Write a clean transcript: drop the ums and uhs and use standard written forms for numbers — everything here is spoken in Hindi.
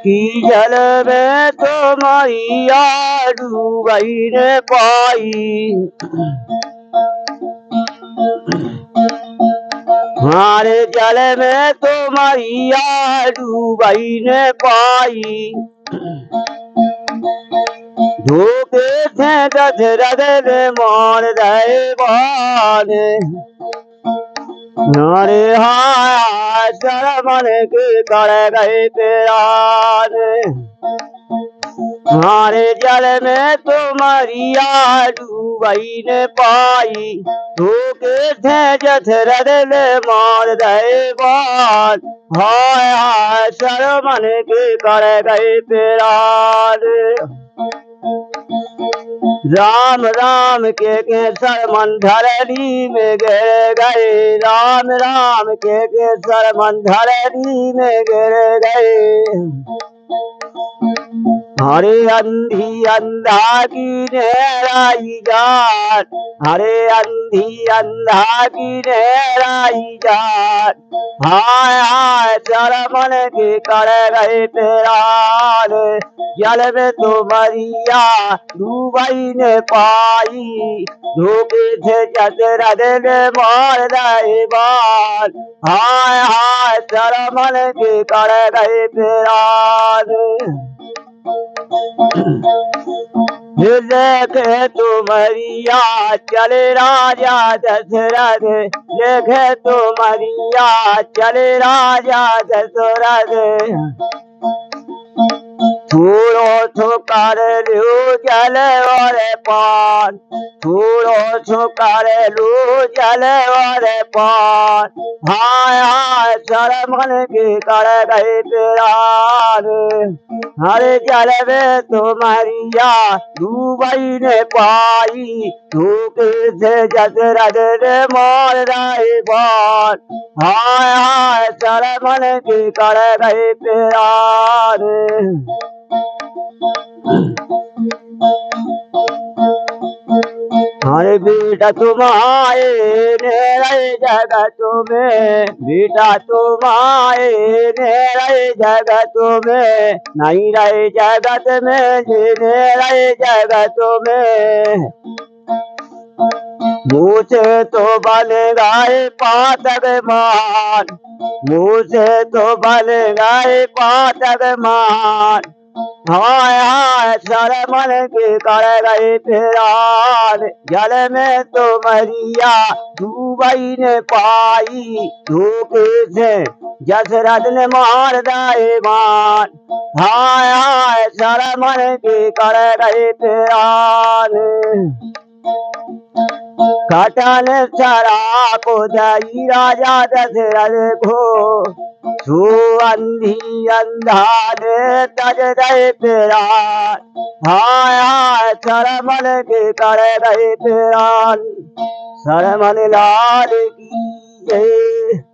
की जल में तुम्हारी डूबई ने पाई हमारे जल में तुम्हारी डूबई ने पाई धोखे थे दशरथ ने मार दे बाने नारे हाय शर्मन के कर गए पेरान हमारे जल में तुम्हारी डूबई ने पाई धोखे थे दशरथ ने मार दे बान हाय हाय शर्मन के कर गए पेरान राम राम के सरमन धरनी में गिर गए राम राम के सरमन धरनी में गिर गए हरे अंधी अंधा की नेराई जात हरे अंधी अंधा की नेराई जात हाय हाय शर्मन के कर गए पेरान जल में तुम्हारिया डूबई ने पाई धोखे से दशरथ ने मार दे बान हाय हाय शर्मन के कर गए पेरान देखे तुम्हारिया चले राजा दशरथ देखे तुम्हारिया चले राजा दशरथ थोड़ो छुकर लो जल और पान थोड़ो छुकर लो जल और पान हाय हाय शर्मन के कर गए पेरान हरे जल में तुम्हारिया डूबई ने पाई धोखे से दशरथ ने मार दे बान हाय हाय शर्मन के कर गए पेरान हरे बेटा तुम्हारे मेरे जगत में बेटा तुम्हारे मेरे जगत में नहीं रहे जगत में जिने रहे जगत में मुँह से तो बन गए पातक मान मुँह से तो बन गए पातक मान हाय हाय शर्मन के कर गए पेरान जल में तुम्हारिया डूबई ने पाई धोखे से दशरथ ने मार दे बान हाय हाय शर्मन के कर गए पेरान कटन चरा को जाई राजा दशरथ को तू अंधी अंधा ने तज गए पेरान हाय हाय शर्मन के कर गए पेरान शर्मन लाल की जय।